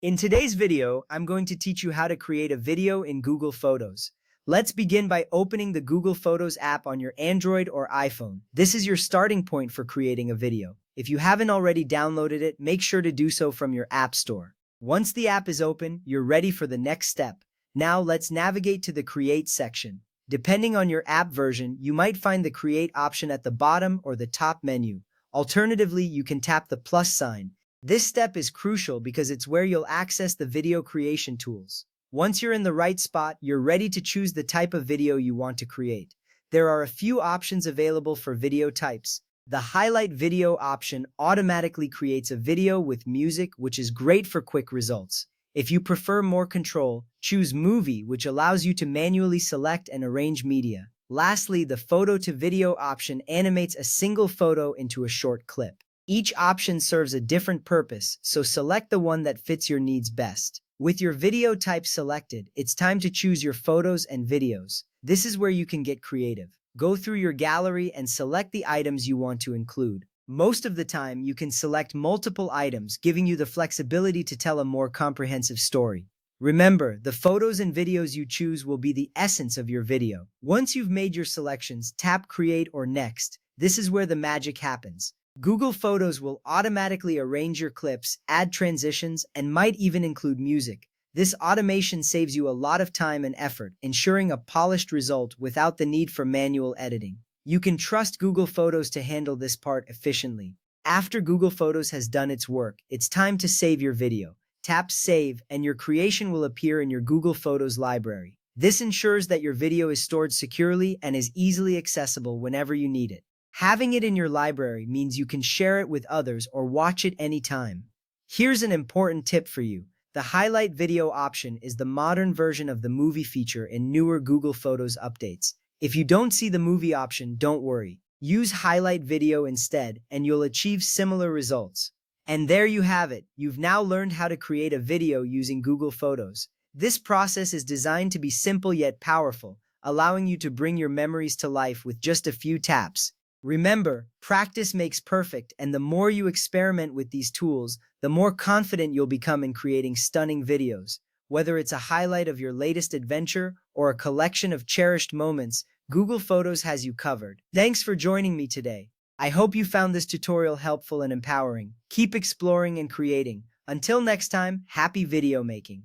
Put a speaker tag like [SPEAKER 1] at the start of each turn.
[SPEAKER 1] In today's video, I'm going to teach you how to create a video in Google Photos. Let's begin by opening the Google Photos app on your Android or iPhone. This is your starting point for creating a video. If you haven't already downloaded it, make sure to do so from your App Store. Once the app is open, you're ready for the next step. Now let's navigate to the Create section. Depending on your app version, you might find the Create option at the bottom or the top menu. Alternatively, you can tap the plus sign. This step is crucial because it's where you'll access the video creation tools. Once you're in the right spot, you're ready to choose the type of video you want to create. There are a few options available for video types. The Highlight Video option automatically creates a video with music, which is great for quick results. If you prefer more control, choose Movie, which allows you to manually select and arrange media. Lastly, the Photo to Video option animates a single photo into a short clip. Each option serves a different purpose, so select the one that fits your needs best. With your video type selected, it's time to choose your photos and videos. This is where you can get creative. Go through your gallery and select the items you want to include. Most of the time, you can select multiple items, giving you the flexibility to tell a more comprehensive story. Remember, the photos and videos you choose will be the essence of your video. Once you've made your selections, tap Create or Next. This is where the magic happens. Google Photos will automatically arrange your clips, add transitions, and might even include music. This automation saves you a lot of time and effort, ensuring a polished result without the need for manual editing. You can trust Google Photos to handle this part efficiently. After Google Photos has done its work, it's time to save your video. Tap Save, and your creation will appear in your Google Photos library. This ensures that your video is stored securely and is easily accessible whenever you need it. Having it in your library means you can share it with others or watch it anytime. Here's an important tip for you. The Highlight Video option is the modern version of the Movie feature in newer Google Photos updates. If you don't see the Movie option, don't worry. Use Highlight Video instead, and you'll achieve similar results. And there you have it. You've now learned how to create a video using Google Photos. This process is designed to be simple yet powerful, allowing you to bring your memories to life with just a few taps. Remember, practice makes perfect, and the more you experiment with these tools, the more confident you'll become in creating stunning videos. Whether it's a highlight of your latest adventure or a collection of cherished moments, Google Photos has you covered. Thanks for joining me today. I hope you found this tutorial helpful and empowering. Keep exploring and creating. Until next time, happy video making.